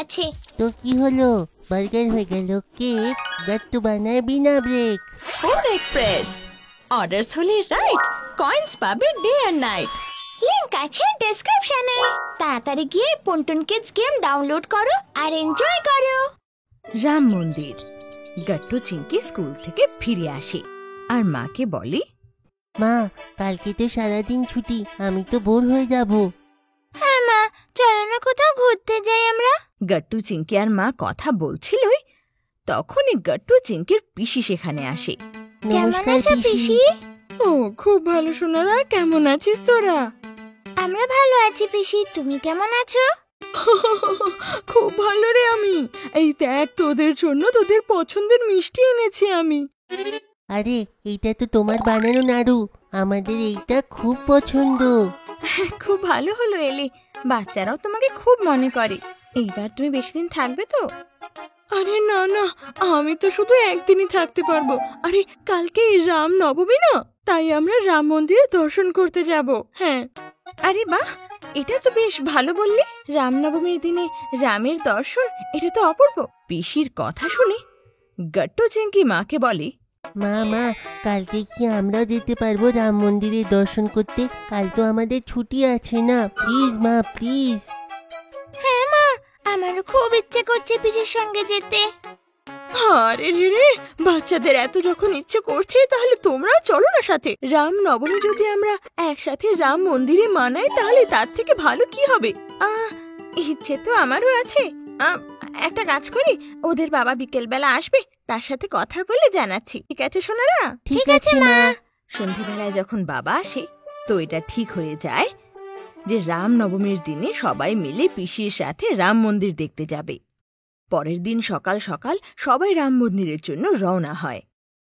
আছে। তো কি হলো, বার্গার হয়ে গেল কেক, গাট্টু বানায় বিনা ব্রেক। ফুড এক্সপ্রেস, অর্ডারস হলে রাইট, কয়েন্স পাবে ডে আর নাইট। লিংক আছে ডেসক্রিপশনে। তাড়াতাড়ি গিয়ে পন্টুন কিডস গেম ডাউনলোড করো আর এনজয় করো। রাম মন্দির। গাট্টু চিঙ্কি স্কুল থেকে ফিরে আসে আর মাকে বলে, মা, কালকে তো সারাদিন ছুটি, আমি তো বোর হয়ে যাব। হ্যাঁ মা, চলো না কোথাও ঘুরতে যাই আমরা। গাট্টু চিঙ্কি আর মা কথা বলছিলই তখনই গাট্টু চিঙ্কির পিসি সেখানে আসে। কেমন আছো পিসি? ও খুব ভালো সোনারা, কেমন আছিস তোরা? আমরা ভালো আছি পিসি, তুমি কেমন আছো? খুব ভালো রে আমি। এই দেখ, তোদের জন্য তোদের পছন্দের মিষ্টি এনেছি আমি। আরে, এইটা তো তোমার বানানো নাড়ু, আমাদের এইটা খুব পছন্দ। খুব ভালো হলো এলে, বাচ্চারাও তোমাকে খুব মনে করে। এইবার তুমি বেশি দিন থাকবে তো? আরে না না, আমি তো শুধু একদিনই থাকতে পারবো। আরে কালকে রাম নবমী না, তাই আমরা রাম মন্দিরে দর্শন করতে যাব। হ্যাঁ। আরে বাহ, এটা তো বেশ ভালো বললি। রামনবমীর দিনে রামের দর্শন, এটা তো অপূর্ব। পিসির কথা শুনে গাট্টু চিঙ্কি মাকে বলে, মা মা, কালকে কি আমরাও যেতে পারবো রাম মন্দিরে দর্শন করতে? কাল তো আমাদের ছুটি আছে না, প্লিজ মা প্লিজ। হ্যাঁ মা, আমারও খুব ইচ্ছে করছে পিসির সঙ্গে যেতে। আরে রে রে, বাচ্চাদের এত যখন ইচ্ছে করছে তাহলে তোমরাও চলো না সাথে। রাম নবমী যদি আমরা একসাথে রাম মন্দিরে মানাই তাহলে তার থেকে ভালো কি হবে? ইচ্ছে তো আমারও আছে। একটা কাজ করি, ওদের বাবা বিকেলবেলা আসবে, তার সাথে কথা বলে জানাচ্ছি। ঠিক আছে সোনারা? ঠিক আছে মা। সন্ধ্যেবেলায় যখন বাবা আসে তো এটা ঠিক হয়ে যায় যে রাম নবমীর দিনে সবাই মিলে পিসির সাথে রাম মন্দির দেখতে যাবে। পরের দিন সকাল সকাল সবাই রাম মন্দিরের জন্য রওনা হয়।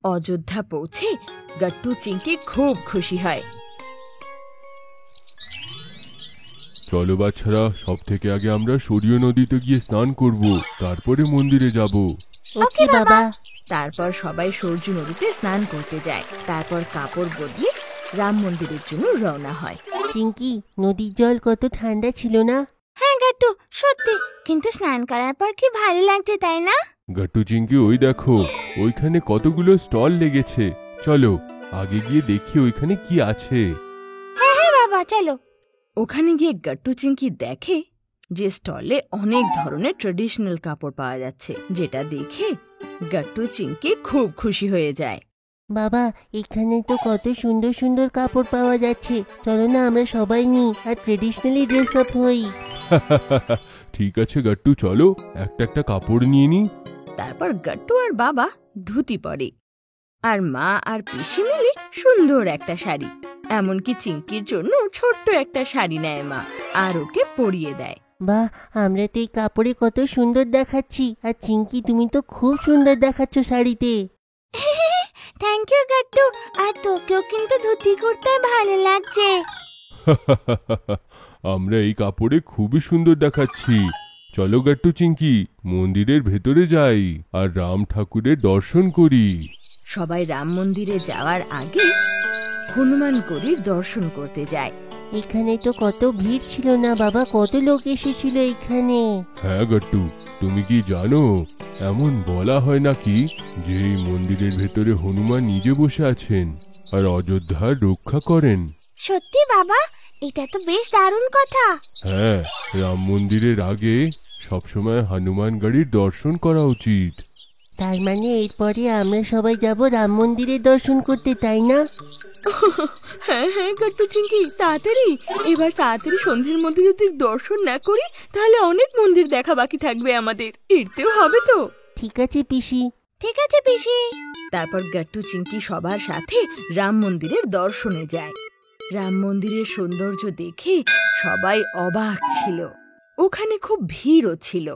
অযোধ্যা পৌঁছে গাট্টু চিঙ্কি খুব খুশি হয়। চলো বাচ্চারা, সব থেকে আগে আমরা সরিয় নদীতে গিয়ে স্নান করব, তারপরে মন্দিরে যাব। ওকে বাবা। তারপর সবাই সরজু নদীতে স্নান করতে যায়। তারপর কাপড় বদলে রাম মন্দিরের জন্য রওনা হয়। চিঙ্কি, নদীর জল কত ঠান্ডা ছিল না? হ্যাঁ গাট্টু, সত্যি, কিন্তু স্নান করার পর কি ভালো লাগছে, তাই না? গাট্টু চিঙ্কি, ওই দেখো, ওইখানে কতগুলো স্টল লেগেছে। চলো আগে গিয়ে দেখি ওইখানে কি আছে। হ্যাঁ হ্যাঁ বাবা, চলো। ওখানে গিয়ে গাট্টু চিঙ্কি দেখে যে স্টলে অনেক ধরনের ট্র্যাডিশনাল কাপড় পাওয়া যাচ্ছে, যেটা দেখে গাট্টু চিঙ্কি খুব খুশি হয়ে যায়। বাবা, এখানে তো কত সুন্দর সুন্দর কাপড় পাওয়া যাচ্ছে, চলো না আমরা সবাই নিই আর ট্রেডিশনালি ড্রেস আপ হই। ঠিক আছে গাট্টু, চলো একটা একটা কাপড় নিয়ে নি। তারপর গাট্টু আর বাবা ধুতি পরে, আর মা আর পিসি মিলে সুন্দর একটা শাড়ি, এমনকি চিঙ্কির জন্য ছোট্ট একটা শাড়ি নেয় মা আর ওকে পরিয়ে দেয়। বাহ, আমরা তো এই কাপড়ে কত সুন্দর দেখাচ্ছি, আর চিঙ্কি তুমি তো খুব সুন্দর দেখাচ্ছ শাড়িতে। থ্যাংক ইউ গাট্টু, আর তোকেও কিন্তু ধুতি কুর্তায় ভালো লাগছে। আমরা এই কাপড়ে খুবই সুন্দর দেখাচ্ছি। চলো গাট্টু চিঙ্কি, মন্দিরের ভেতরে যাই আর রাম ঠাকুরের দর্শন করি। সবাই রাম মন্দিরে যাওয়ার আগে হনুমান গড়ির দর্শন করতে যায়। এখানে তো কত ভিড় ছিল না বাবা, কত লোক এসেছিল এখানে। হ্যাঁ গাট্টু, তুমি কি জানো, এমন বলা হয় নাকি যে এই মন্দিরের ভেতরে হনুমান নিজে বসে আছেন আর অযোধ্যার রক্ষা করেন। সত্যি বাবা? এটা তো বেশ দারুণ কথা। হ্যাঁ, রাম মন্দিরের আগে সবসময় হনুমান গাড়ির দর্শন করা উচিত। তার মানে এরপরে আমরা সবাই যাব রাম মন্দিরের দর্শন করতে, তাই না? হ্যাঁ হ্যাঁ গাট্টু চিঙ্কি, তাড়াতাড়ি, এবার তাড়াতাড়ি সন্ধ্যের মধ্যে যদি দর্শন না করি তাহলে অনেক মন্দির দেখা বাকি থাকবে আমাদের, ফিরতেও হবে তো। ঠিক আছে পিসি। ঠিক আছে পিসি। তারপর গাট্টু চিঙ্কি সবার সাথে রাম মন্দিরের দর্শনে যায়। রাম মন্দিরের সৌন্দর্য দেখে সবাই অবাক ছিল, ওখানে খুব ভিড়ও ছিল।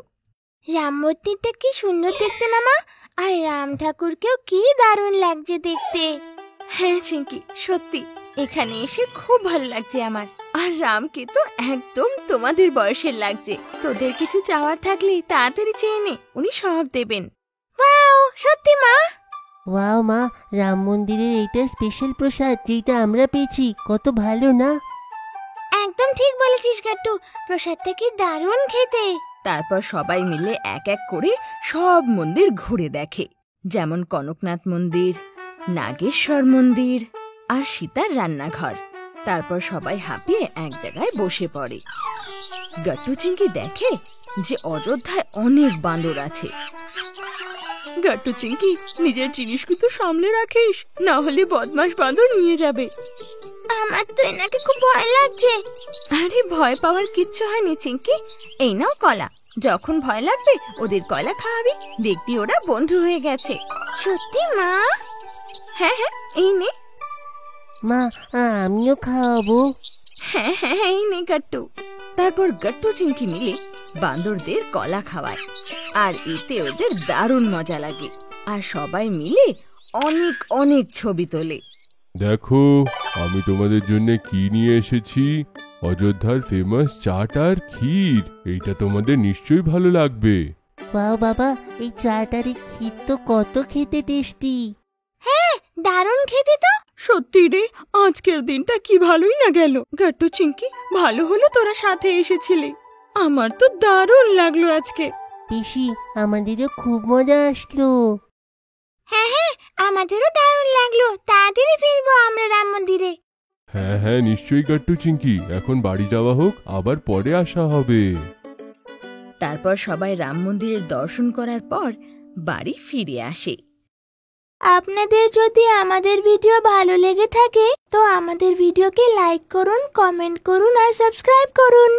রাম মূর্তিটা কি সুন্দর দেখতে না মা, আর রাম ঠাকুরকেও কি দারুণ লাগছে দেখতে। হ্যাঁ চিঙ্কি, সত্যি এখানে এসে খুব ভালো লাগছে আমার। আর রামকে তো একদম তোমাদের বয়সের লাগছে। তোদের কিছু চাওয়ার থাকলে তাড়াতাড়ি চেয়ে নে, উনি সব দেবেন। ওয়াও, সত্যি মা? ওয়াও মা, রাম মন্দিরের এইটা স্পেশাল প্রসাদ যেটা আমরা পেয়েছি, কত ভালো না? একদম ঠিক বলেছিস গাট্টু, প্রসাদটা কি দারুণ খেতে। তারপর সবাই মিলে এক এক করে সব মন্দির ঘুরে দেখে, যেমন কনকনাথ মন্দির, নাগেশ্বর মন্দির আর সীতার রান্নাঘর। তারপর সবাই হাঁপিয়ে এক জায়গায় বসে পড়ে। গাট্টু চিংকি দেখে যে অযোধ্যায় অনেক বাঁদর আছে। গাট্টু চিংকি, নিজের জিনিসগুলো সামলে রাখিস, না হলে বদমাশ বাঁদর নিয়ে যাবে। আমার তো এনাকে খুব ভয় লাগছে। আরে ভয় পাওয়ার কিচ্ছু হয়নি চিংকি, এই নাও কলা, যখন ভয় লাগবে ওদের কলা খাওয়াবি, দেখবি ওরা বন্ধু হয়ে গেছে। সত্যি মা? হ্যাঁ হ্যাঁ, এই নে। মা, আমিও খাওয়াবো। হ্যাঁ হ্যাঁ, এই নে গাট্টু। তারপর গাট্টু চিংকি মিলে বান্দরদের কলা খাওয়ায়, আর এতে ওদের দারুণ মজা লাগে, আর সবাই মিলে অনেক অনেক ছবি তোলে। দেখো আমি তোমাদের জন্য কি নিয়ে এসেছি, অযোধ্যার ফেমাস চাট আর ক্ষীর। এইটা তোমাদের নিশ্চয়ই ভালো লাগবে। বাহ বাবা, এই চাটারি ক্ষীর তো কত খেতে টেস্টি। দারুণ খেতে তো। সত্যি রে, আজকের দিনটা কি ভালোই না গেল। গাট্টু চিংকি, ভালো হলো তোরা সাথে এসেছিলি, আমার তো দারুণ লাগলো আজকে। পিসি, আমাদেরও খুব মজা আসলো। হ্যাঁ হ্যাঁ, আমাদেরও দারুণ লাগলো। তাড়াতাড়ি ফিরবো আমরা রাম মন্দিরে। হ্যাঁ হ্যাঁ নিশ্চয়ই গাট্টু চিংকি, এখন বাড়ি যাওয়া হোক, আবার পরে আসা হবে। তারপর সবাই রাম মন্দিরের দর্শন করার পর বাড়ি ফিরে আসে। আপনাদের যদি আমাদের ভিডিও ভালো লেগে থাকে তো আমাদের ভিডিওকে লাইক করুন, কমেন্ট করুন আর সাবস্ক্রাইব করুন।